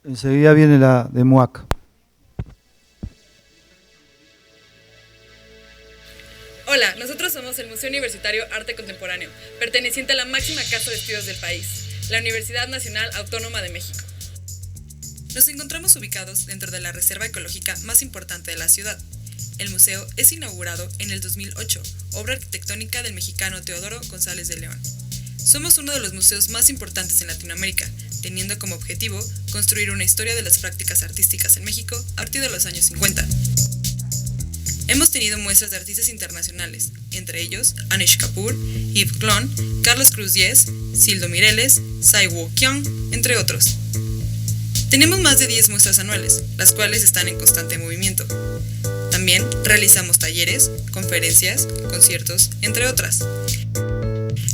Enseguida viene la de MUAC. Hola, nosotros somos el Museo Universitario Arte Contemporáneo, perteneciente a la máxima casa de estudios del país, la Universidad Nacional Autónoma de México. Nos encontramos ubicados dentro de la reserva ecológica más importante de la ciudad. El museo es inaugurado en el 2008, obra arquitectónica del mexicano Teodoro González de León. Somos uno de los museos más importantes en Latinoamérica, teniendo como objetivo construir una historia de las prácticas artísticas en México a partir de los años 50. Hemos tenido muestras de artistas internacionales, entre ellos Anish Kapoor, Yves Klein, Carlos Cruz Diez, Sildo Mireles, Tsai Woo-kyung, entre otros. Tenemos más de 10 muestras anuales, las cuales están en constante movimiento. También realizamos talleres, conferencias, conciertos, entre otras.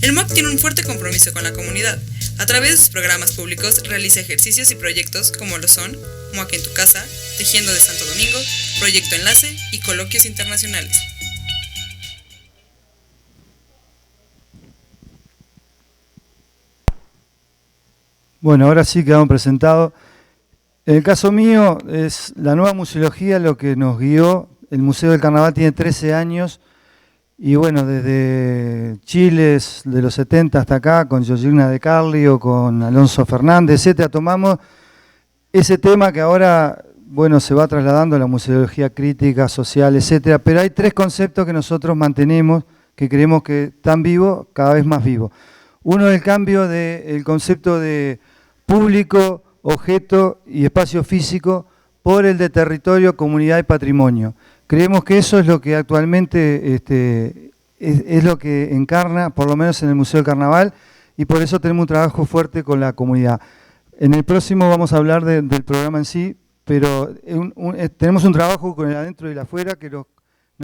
El MUAC tiene un fuerte compromiso con la comunidad. A través de sus programas públicos realiza ejercicios y proyectos como lo son MUAC en tu casa, Tejiendo de Santo Domingo, Proyecto Enlace y coloquios internacionales. Bueno, ahora sí quedamos presentados. En el caso mío, es la nueva museología lo que nos guió. El Museo del Carnaval tiene 13 años y bueno, desde Chile, de los 70 hasta acá, con Georgina De Carli o con Alonso Fernández, etc., tomamos ese tema que ahora, bueno, se va trasladando a la museología crítica, social, etc., pero hay 3 conceptos que nosotros mantenemos, que creemos que están vivos, cada vez más vivos. Uno es el cambio del concepto de público, objeto y espacio físico por el de territorio, comunidad y patrimonio. Creemos que eso es lo que actualmente es lo que encarna, por lo menos en el Museo del Carnaval, y por eso tenemos un trabajo fuerte con la comunidad. En el próximo vamos a hablar del programa en sí, pero tenemos un trabajo con el adentro y el afuera que nos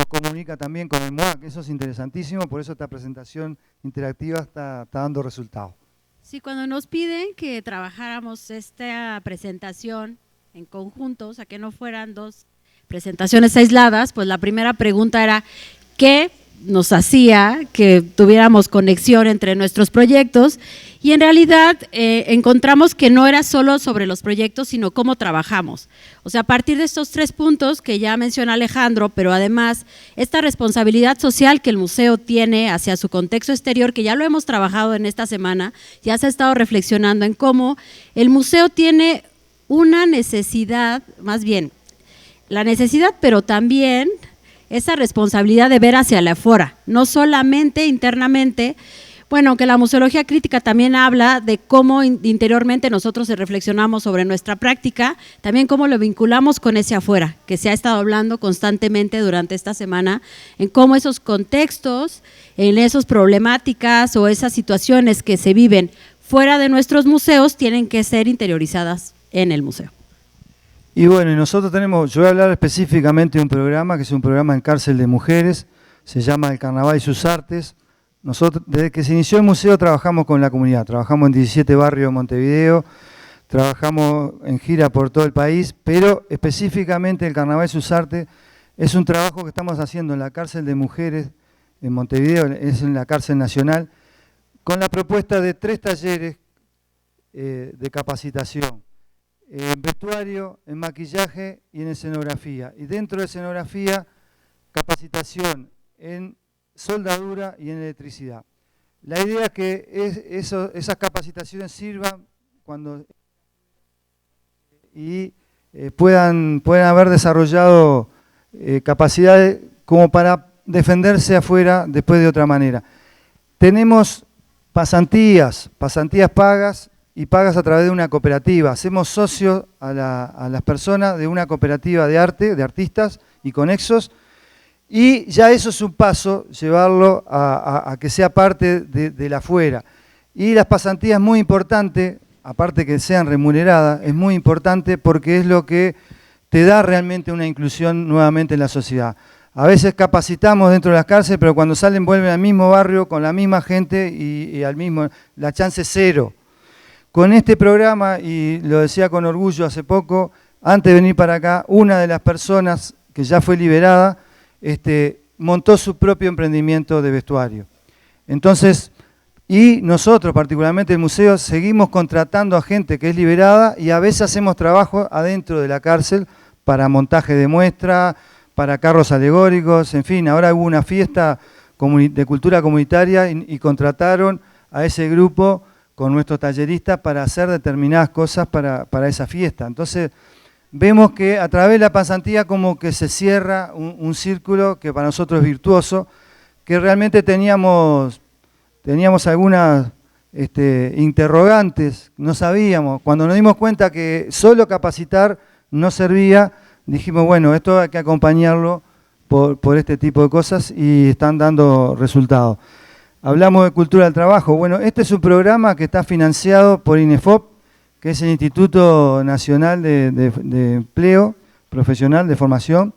comunica también con el MUAC. Eso es interesantísimo, por eso esta presentación interactiva está dando resultados. Sí, cuando nos piden que trabajáramos esta presentación en conjunto, o sea, que no fueran 2 presentaciones aisladas, pues la primera pregunta era ¿qué nos hacía que tuviéramos conexión entre nuestros proyectos? Y en realidad encontramos que no era solo sobre los proyectos, sino cómo trabajamos. O sea, a partir de estos 3 puntos que ya menciona Alejandro, pero además esta responsabilidad social que el museo tiene hacia su contexto exterior, que ya lo hemos trabajado en esta semana, ya se ha estado reflexionando en cómo el museo tiene una necesidad, más bien, la necesidad, pero también esa responsabilidad de ver hacia la afuera, no solamente internamente. Bueno, aunque la museología crítica también habla de cómo interiormente nosotros reflexionamos sobre nuestra práctica, también cómo lo vinculamos con ese afuera, que se ha estado hablando constantemente durante esta semana, en cómo esos contextos, en esas problemáticas o esas situaciones que se viven fuera de nuestros museos tienen que ser interiorizadas en el museo. Y bueno, nosotros tenemos, yo voy a hablar específicamente de un programa que es un programa en cárcel de mujeres, se llama El Carnaval y sus Artes. Nosotros, desde que se inició el museo, trabajamos con la comunidad, trabajamos en 17 barrios de Montevideo, trabajamos en gira por todo el país, pero específicamente el Carnaval y sus Artes es un trabajo que estamos haciendo en la cárcel de mujeres en Montevideo, es en la cárcel nacional, con la propuesta de 3 talleres de capacitación. En vestuario, en maquillaje y en escenografía. Y dentro de escenografía, capacitación en soldadura y en electricidad. La idea es que esas capacitaciones sirvan cuando puedan haber desarrollado capacidades como para defenderse afuera después de otra manera. Tenemos pasantías pagas y pagas a través de una cooperativa. Hacemos socios a las personas de una cooperativa de arte, de artistas y conexos, y ya eso es un paso, llevarlo a que sea parte de la afuera. Y las pasantías es muy importante, aparte que sean remuneradas, es muy importante porque es lo que te da realmente una inclusión nuevamente en la sociedad. A veces capacitamos dentro de las cárceles, pero cuando salen vuelven al mismo barrio, con la misma gente y al mismo, la chance es 0. Con este programa, y lo decía con orgullo hace poco, antes de venir para acá, una de las personas que ya fue liberada, montó su propio emprendimiento de vestuario. Entonces, Y nosotros, particularmente el museo, seguimos contratando a gente que es liberada y a veces hacemos trabajo adentro de la cárcel para montaje de muestra, para carros alegóricos, en fin, ahora hubo una fiesta de cultura comunitaria y contrataron a ese grupo con nuestros talleristas para hacer determinadas cosas para esa fiesta. Entonces, vemos que a través de la pasantía como que se cierra un círculo que para nosotros es virtuoso, que realmente teníamos algunas interrogantes, no sabíamos. Cuando nos dimos cuenta que solo capacitar no servía, dijimos, bueno, esto hay que acompañarlo por este tipo de cosas y están dando resultados. Hablamos de cultura del trabajo. Bueno, este es un programa que está financiado por INEFOP, que es el Instituto Nacional de Empleo Profesional, de Formación,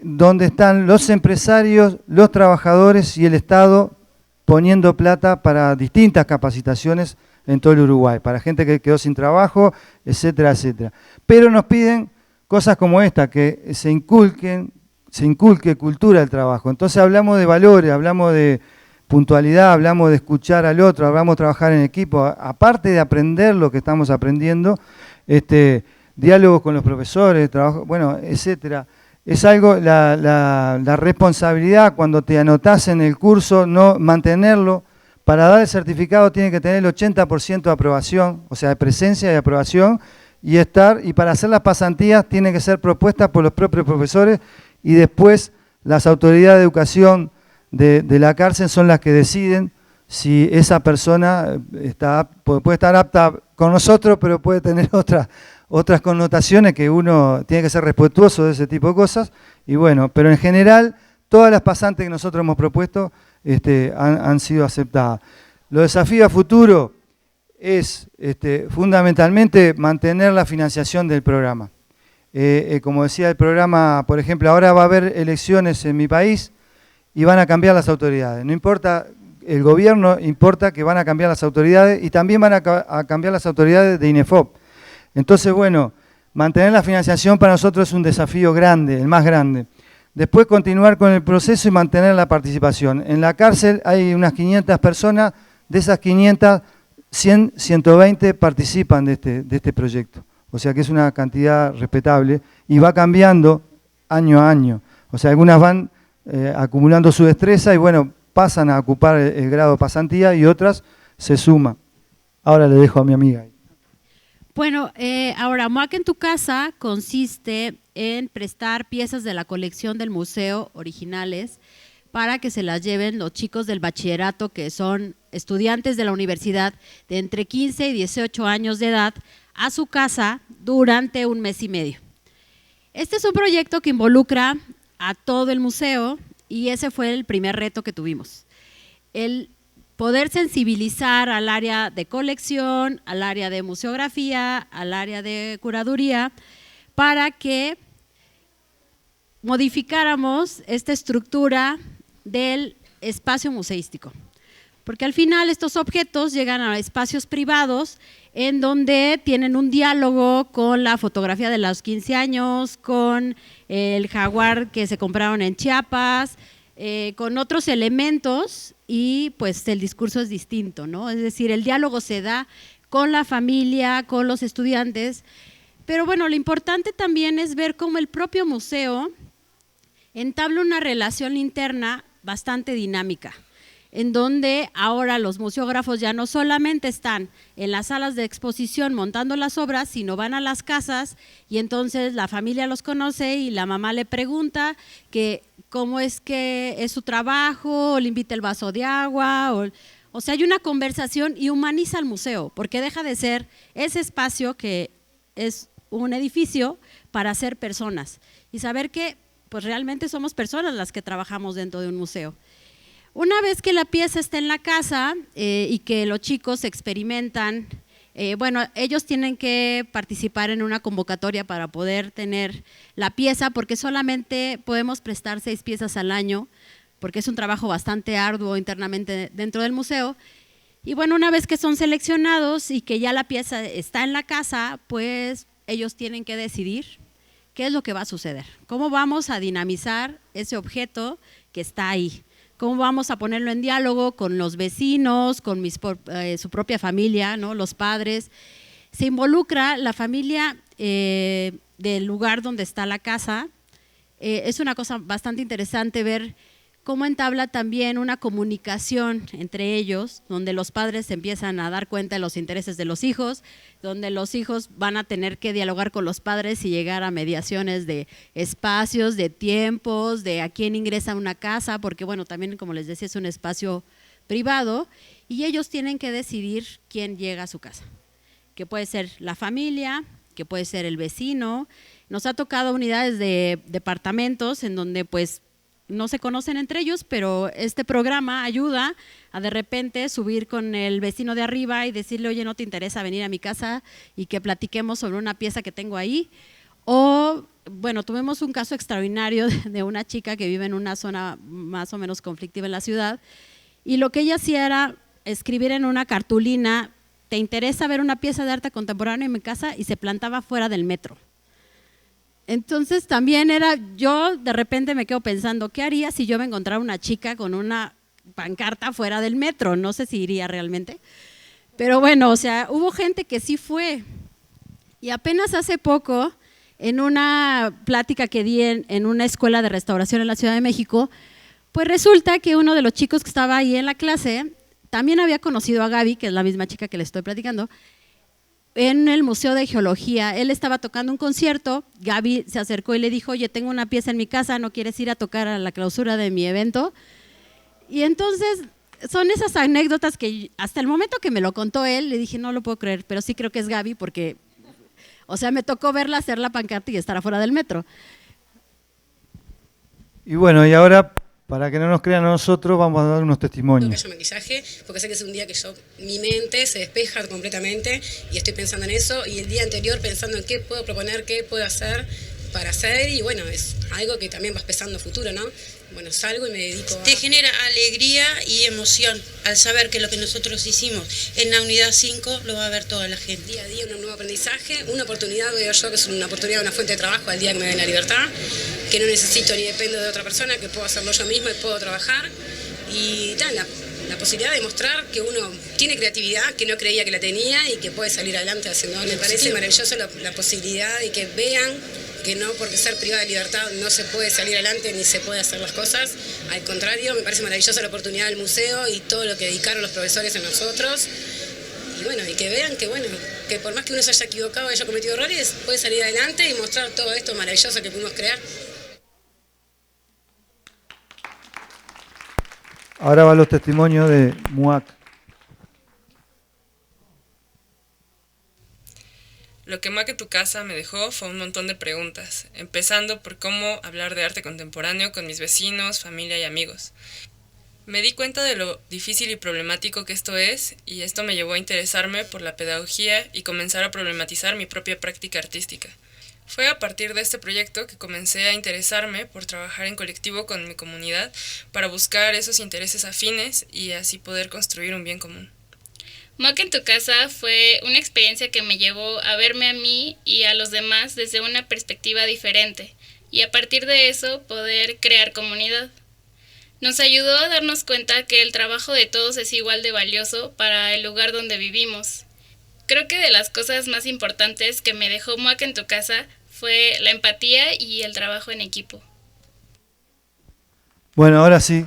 donde están los empresarios, los trabajadores y el Estado poniendo plata para distintas capacitaciones en todo el Uruguay, para gente que quedó sin trabajo, etcétera, etcétera. Pero nos piden cosas como esta, que se inculque cultura del trabajo. Entonces hablamos de valores, hablamos de puntualidad, hablamos de escuchar al otro, hablamos de trabajar en equipo, aparte de aprender lo que estamos aprendiendo, diálogos con los profesores, trabajo, bueno, etcétera. Es algo, la responsabilidad cuando te anotás en el curso, no mantenerlo. Para dar el certificado tiene que tener el 80% de aprobación, o sea, de presencia y de aprobación, y para hacer las pasantías tiene que ser propuestas por los propios profesores y después las autoridades de educación de la cárcel son las que deciden si esa persona puede estar apta con nosotros, pero puede tener otras connotaciones que uno tiene que ser respetuoso de ese tipo de cosas. Y bueno, pero en general, todas las pasantes que nosotros hemos propuesto han sido aceptadas. Los desafíos a futuro es fundamentalmente mantener la financiación del programa. Como decía el programa, por ejemplo, ahora va a haber elecciones en mi país y van a cambiar las autoridades. No importa el gobierno, importa que van a cambiar las autoridades y también van a cambiar las autoridades de INEFOP. Entonces, bueno, mantener la financiación para nosotros es un desafío grande, el más grande. Después continuar con el proceso y mantener la participación. En la cárcel hay unas 500 personas, de esas 500, 100, 120 participan de este proyecto. O sea que es una cantidad respetable y va cambiando año a año. O sea, algunas van acumulando su destreza y bueno, pasan a ocupar el grado de pasantía y otras se suman. Ahora le dejo a mi amiga. Bueno, ahora, MOAC en tu casa consiste en prestar piezas de la colección del museo originales para que se las lleven los chicos del bachillerato, que son estudiantes de la universidad de entre 15 y 18 años de edad, a su casa durante un mes y medio. Este es un proyecto que involucra a todo el museo y ese fue el primer reto que tuvimos. El poder sensibilizar al área de colección, al área de museografía, al área de curaduría, para que modificáramos esta estructura del espacio museístico. Porque al final estos objetos llegan a espacios privados en donde tienen un diálogo con la fotografía de los 15 años, con el jaguar que se compraron en Chiapas, con otros elementos y pues el discurso es distinto, ¿no? Es decir, el diálogo se da con la familia, con los estudiantes, pero bueno, lo importante también es ver cómo el propio museo entabla una relación interna bastante dinámica, en donde ahora los museógrafos ya no solamente están en las salas de exposición montando las obras, sino van a las casas y entonces la familia los conoce y la mamá le pregunta que cómo es que es su trabajo, o le invita el vaso de agua, o sea, hay una conversación y humaniza el museo, porque deja de ser ese espacio que es un edificio para ser personas y saber que pues realmente somos personas las que trabajamos dentro de un museo. Una vez que la pieza está en la casa y que los chicos experimentan, bueno, ellos tienen que participar en una convocatoria para poder tener la pieza, porque solamente podemos prestar 6 piezas al año, porque es un trabajo bastante arduo internamente dentro del museo. Y bueno, una vez que son seleccionados y que ya la pieza está en la casa, pues ellos tienen que decidir qué es lo que va a suceder, cómo vamos a dinamizar ese objeto que está ahí, ¿Cómo vamos a ponerlo en diálogo con los vecinos, con su propia familia, ¿no? Los padres? Se involucra la familia del lugar donde está la casa. Es una cosa bastante interesante ver cómo entabla también una comunicación entre ellos, donde los padres se empiezan a dar cuenta de los intereses de los hijos, donde los hijos van a tener que dialogar con los padres y llegar a mediaciones de espacios, de tiempos, de a quién ingresa a una casa, porque bueno, también como les decía es un espacio privado y ellos tienen que decidir quién llega a su casa, que puede ser la familia, que puede ser el vecino. Nos ha tocado unidades de departamentos en donde pues no se conocen entre ellos, pero este programa ayuda a de repente subir con el vecino de arriba y decirle, oye, ¿no te interesa venir a mi casa y que platiquemos sobre una pieza que tengo ahí? O, bueno, tuvimos un caso extraordinario de una chica que vive en una zona más o menos conflictiva en la ciudad y lo que ella hacía era escribir en una cartulina, ¿te interesa ver una pieza de arte contemporáneo en mi casa? Y se plantaba fuera del metro. Entonces también yo de repente me quedo pensando, ¿qué haría si yo me encontrara una chica con una pancarta fuera del metro? No sé si iría realmente, pero bueno, o sea, hubo gente que sí fue. Y apenas hace poco, en una plática que di en una escuela de restauración en la Ciudad de México, pues resulta que uno de los chicos que estaba ahí en la clase también había conocido a Gaby, que es la misma chica que le estoy platicando, en el Museo de Geología. Él estaba tocando un concierto, Gaby se acercó y le dijo, oye, tengo una pieza en mi casa, ¿no quieres ir a tocar a la clausura de mi evento? Y entonces son esas anécdotas que hasta el momento que me lo contó él, le dije, no lo puedo creer, pero sí creo que es Gaby porque, o sea, me tocó verla hacer la pancarta y estar afuera del metro. Y bueno, y ahora, para que no nos crean a nosotros, vamos a dar unos testimonios. Que haya maquillaje, porque sé que es un día que mi mente se despeja completamente y estoy pensando en eso, y el día anterior pensando en qué puedo proponer, qué puedo hacer para hacer, y bueno, es algo que también vas pensando futuro, ¿no? Bueno, salgo y me dedico a... Te genera alegría y emoción al saber que lo que nosotros hicimos en la unidad 5 lo va a ver toda la gente. Día a día un nuevo aprendizaje, una oportunidad, veo yo que es una oportunidad, una fuente de trabajo al día que me den la libertad, que no necesito ni dependo de otra persona, que puedo hacerlo yo misma y puedo trabajar, y tal, la posibilidad de mostrar que uno tiene creatividad, que no creía que la tenía y que puede salir adelante haciendo. Me parece maravilloso la posibilidad de que vean que no porque ser privada de libertad no se puede salir adelante ni se puede hacer las cosas. Al contrario, me parece maravillosa la oportunidad del museo y todo lo que dedicaron los profesores a nosotros. Y bueno, y que vean que bueno, que por más que uno se haya equivocado, haya cometido errores, puede salir adelante y mostrar todo esto maravilloso que pudimos crear. Ahora van los testimonios de MUAC. Lo que MUAC en tu casa me dejó fue un montón de preguntas, empezando por cómo hablar de arte contemporáneo con mis vecinos, familia y amigos. Me di cuenta de lo difícil y problemático que esto es, y esto me llevó a interesarme por la pedagogía y comenzar a problematizar mi propia práctica artística. Fue a partir de este proyecto que comencé a interesarme por trabajar en colectivo con mi comunidad para buscar esos intereses afines y así poder construir un bien común. MUAC en tu casa fue una experiencia que me llevó a verme a mí y a los demás desde una perspectiva diferente y a partir de eso poder crear comunidad. Nos ayudó a darnos cuenta que el trabajo de todos es igual de valioso para el lugar donde vivimos. Creo que de las cosas más importantes que me dejó MUAC en tu casa fue la empatía y el trabajo en equipo. Bueno, ahora sí.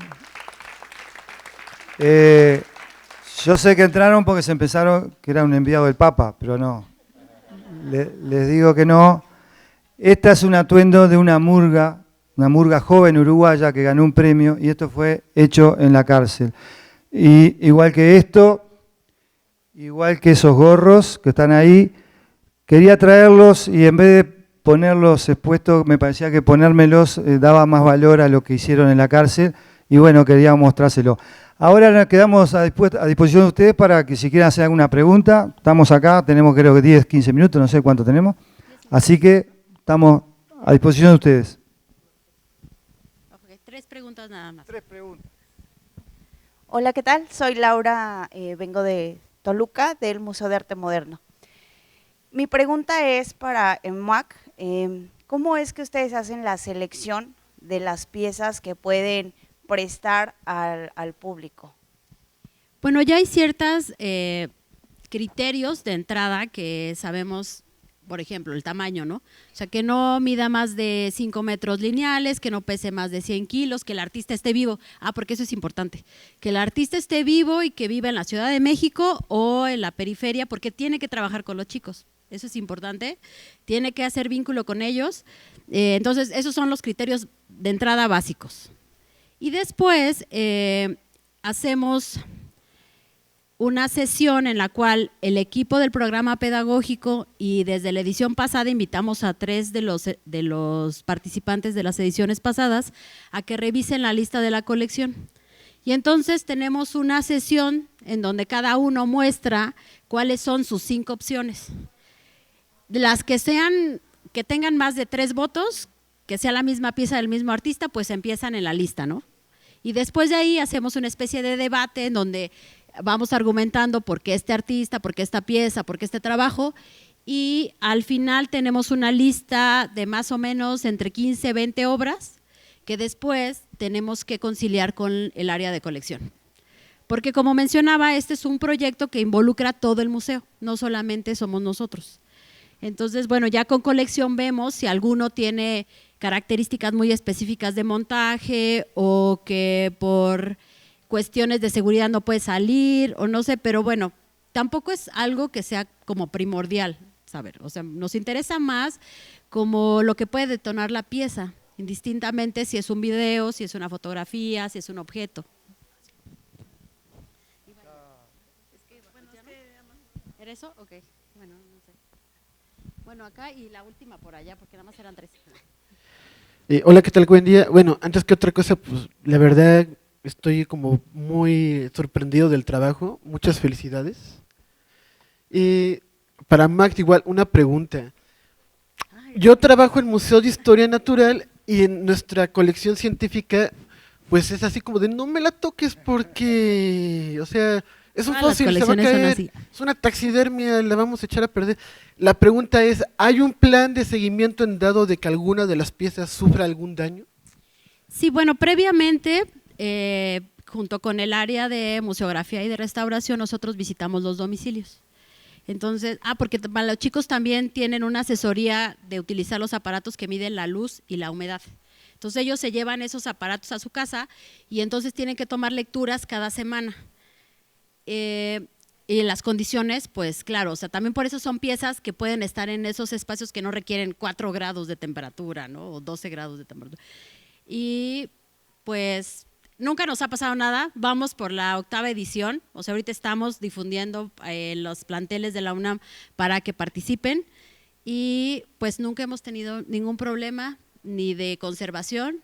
Yo sé que entraron porque se empezaron que era un enviado del Papa, pero no. Les digo que no. Esta es un atuendo de una murga joven uruguaya que ganó un premio y esto fue hecho en la cárcel. Y igual que esto, igual que esos gorros que están ahí, quería traerlos y en vez de ponerlos expuestos, me parecía que ponérmelos daba más valor a lo que hicieron en la cárcel y bueno, quería mostrárselo. Ahora nos quedamos a disposición de ustedes para que si quieren hacer alguna pregunta, estamos acá, tenemos creo que 10, 15 minutos, no sé cuánto tenemos, así que estamos a disposición de ustedes. Okay, 3 preguntas nada más. 3 preguntas. Hola, ¿qué tal? Soy Laura, vengo de Toluca, del Museo de Arte Moderno. Mi pregunta es para MUAC, ¿cómo es que ustedes hacen la selección de las piezas que pueden prestar al público? Bueno, ya hay ciertos criterios de entrada que sabemos, por ejemplo, el tamaño, ¿no? O sea, que no mida más de 5 metros lineales, que no pese más de 100 kilos, que el artista esté vivo. Porque eso es importante, que el artista esté vivo y que viva en la Ciudad de México o en la periferia, porque tiene que trabajar con los chicos. Eso es importante, tiene que hacer vínculo con ellos. Entonces, esos son los criterios de entrada básicos. Y después hacemos una sesión en la cual el equipo del programa pedagógico y desde la edición pasada invitamos a 3 de los participantes de las ediciones pasadas a que revisen la lista de la colección. Y entonces tenemos una sesión en donde cada uno muestra cuáles son sus 5 opciones. Las que tengan más de 3 votos, que sea la misma pieza del mismo artista, pues empiezan en la lista, ¿no? Y después de ahí hacemos una especie de debate en donde vamos argumentando por qué este artista, por qué esta pieza, por qué este trabajo, y al final tenemos una lista de más o menos entre 15 y 20 obras que después tenemos que conciliar con el área de colección. Porque como mencionaba, este es un proyecto que involucra todo el museo, no solamente somos nosotros. Entonces, bueno, ya con colección vemos si alguno tiene características muy específicas de montaje o que por cuestiones de seguridad no puede salir o no sé, pero bueno, tampoco es algo que sea como primordial, saber, o sea, nos interesa más como lo que puede detonar la pieza, indistintamente si es un video, si es una fotografía, si es un objeto. ¿Era eso? Ok, bueno, no sé. Bueno, acá y la última por allá, porque nada más eran 3. Hola, ¿qué tal? Buen día. Bueno, antes que otra cosa, pues la verdad estoy como muy sorprendido del trabajo. Muchas felicidades. Para Max, igual, una pregunta. Yo trabajo en Museo de Historia Natural y en nuestra colección científica, pues es así como de no me la toques porque, o sea, es un fósil, se va a caer, es una taxidermia, la vamos a echar a perder. La pregunta es, ¿hay un plan de seguimiento en dado de que alguna de las piezas sufra algún daño? Sí, bueno, previamente, junto con el área de museografía y de restauración, nosotros visitamos los domicilios. Entonces, porque para los chicos también tienen una asesoría de utilizar los aparatos que miden la luz y la humedad. Entonces ellos se llevan esos aparatos a su casa y entonces tienen que tomar lecturas cada semana. Y en las condiciones, pues claro, o sea, también por eso son piezas que pueden estar en esos espacios que no requieren 4 grados de temperatura, ¿no? O 12 grados de temperatura. Y pues nunca nos ha pasado nada, vamos por la 8ª edición, o sea, ahorita estamos difundiendo los planteles de la UNAM para que participen y pues nunca hemos tenido ningún problema ni de conservación,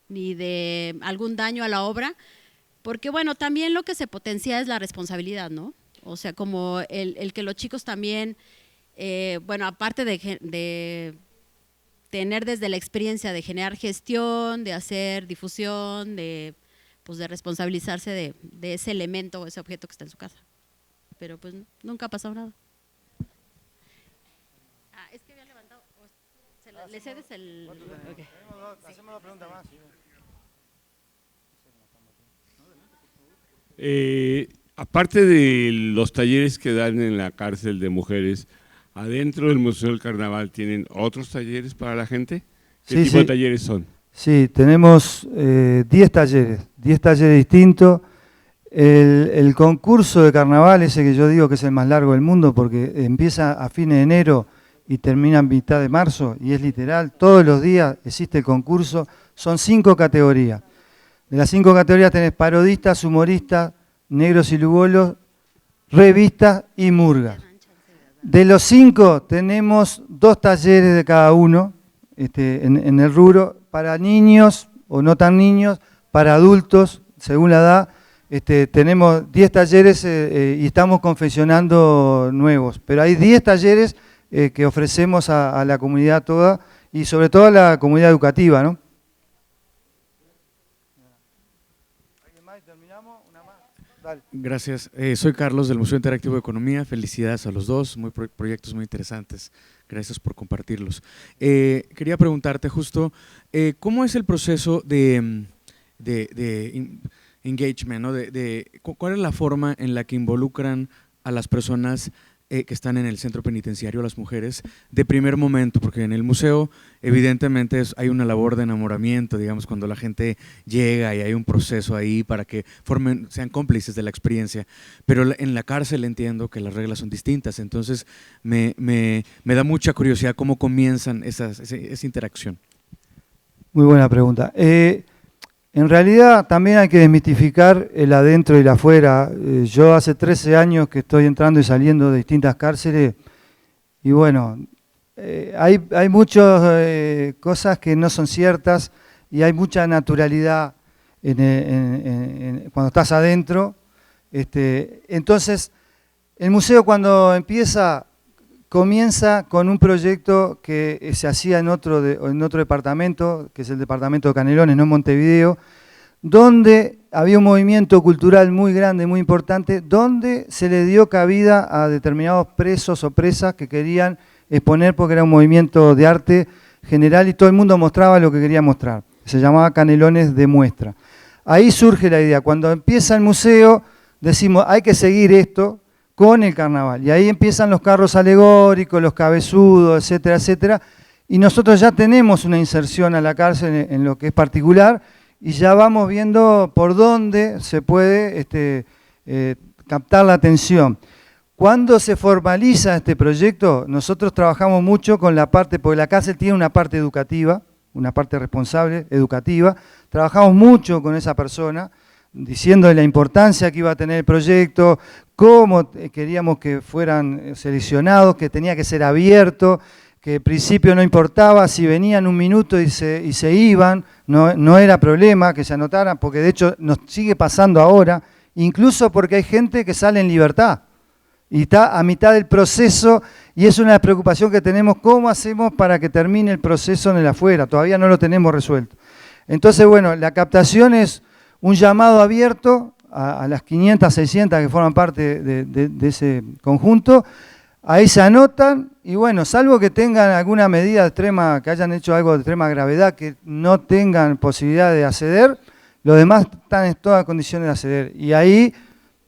ni de algún daño a la obra, porque bueno, también lo que se potencia es la responsabilidad, ¿no? O sea, como el que los chicos también, bueno, aparte de tener desde la experiencia de generar gestión, de hacer difusión, pues de responsabilizarse de ese elemento o ese objeto que está en su casa. Pero pues nunca ha pasado nada. Es que había levantado, ¿le cedes el...? Okay. Hacemos una pregunta más. Aparte de los talleres que dan en la cárcel de mujeres, ¿adentro del Museo del Carnaval tienen otros talleres para la gente? ¿Qué tipo de talleres son? Sí, tenemos 10 talleres distintos. El concurso de carnaval, ese que yo digo que es el más largo del mundo porque empieza a fines de enero y termina en mitad de marzo, y es literal, todos los días existe el concurso, son 5 categorías. De las 5 categorías tenés parodistas, humoristas, negros y lugolos, revistas y murgas. De los 5 tenemos 2 talleres de cada uno en el rubro, para niños o no tan niños, para adultos, según la edad. Tenemos 10 talleres y estamos confeccionando nuevos, pero hay 10 talleres que ofrecemos a la comunidad toda y sobre todo a la comunidad educativa, ¿no? Gracias. Soy Carlos del Museo Interactivo de Economía. Felicidades a los dos, proyectos muy interesantes. Gracias por compartirlos. Quería preguntarte justo, ¿cómo es el proceso de engagement, ¿no? ¿Cuál es la forma en la que involucran a las personas que están en el centro penitenciario, las mujeres, de primer momento? Porque en el museo evidentemente hay una labor de enamoramiento, digamos, cuando la gente llega y hay un proceso ahí para que sean cómplices de la experiencia, pero en la cárcel entiendo que las reglas son distintas, entonces me da mucha curiosidad cómo comienzan esa interacción. Muy buena pregunta. En realidad también hay que desmitificar el adentro y el afuera. Yo hace 13 años que estoy entrando y saliendo de distintas cárceles y bueno, hay muchas cosas que no son ciertas y hay mucha naturalidad cuando estás adentro. Entonces, el museo cuando comienza con un proyecto que se hacía en otro departamento, que es el departamento de Canelones, no en Montevideo, donde había un movimiento cultural muy grande, muy importante, donde se le dio cabida a determinados presos o presas que querían exponer porque era un movimiento de arte general y todo el mundo mostraba lo que quería mostrar. Se llamaba Canelones de Muestra. Ahí surge la idea. Cuando empieza el museo, decimos, hay que seguir esto con el carnaval. Y ahí empiezan los carros alegóricos, los cabezudos, etcétera, etcétera. Y nosotros ya tenemos una inserción a la cárcel en lo que es particular y ya vamos viendo por dónde se puede captar la atención. Cuando se formaliza este proyecto, nosotros trabajamos mucho con la parte, porque la cárcel tiene una parte educativa, una parte responsable, educativa. Trabajamos mucho con esa persona, diciéndole la importancia que iba a tener el proyecto, cómo queríamos que fueran seleccionados, que tenía que ser abierto, que al principio no importaba si venían un minuto y se iban, no era problema que se anotaran, porque de hecho nos sigue pasando ahora, incluso porque hay gente que sale en libertad y está a mitad del proceso y es una preocupación que tenemos, ¿cómo hacemos para que termine el proceso en el afuera? Todavía no lo tenemos resuelto. Entonces, bueno, la captación es un llamado abierto a las 500, 600 que forman parte de ese conjunto. Ahí se anotan y bueno, salvo que tengan alguna medida extrema, que hayan hecho algo de extrema gravedad, que no tengan posibilidad de acceder, los demás están en todas condiciones de acceder. Y ahí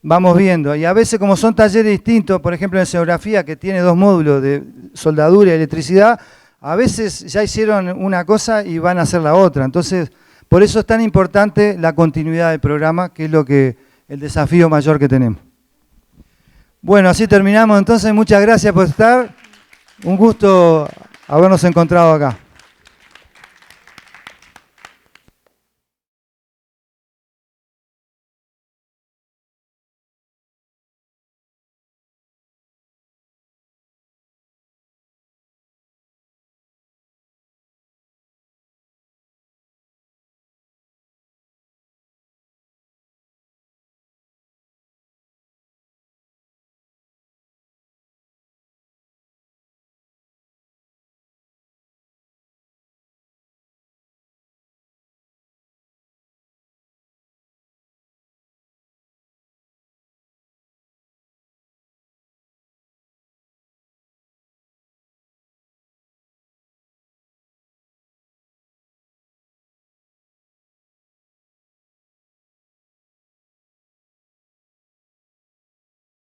vamos viendo. Y a veces como son talleres distintos, por ejemplo en escenografía, que tiene 2 módulos de soldadura y electricidad, a veces ya hicieron una cosa y van a hacer la otra. Entonces, por eso es tan importante la continuidad del programa, que es el desafío mayor que tenemos. Bueno, así terminamos entonces. Muchas gracias por estar. Un gusto habernos encontrado acá.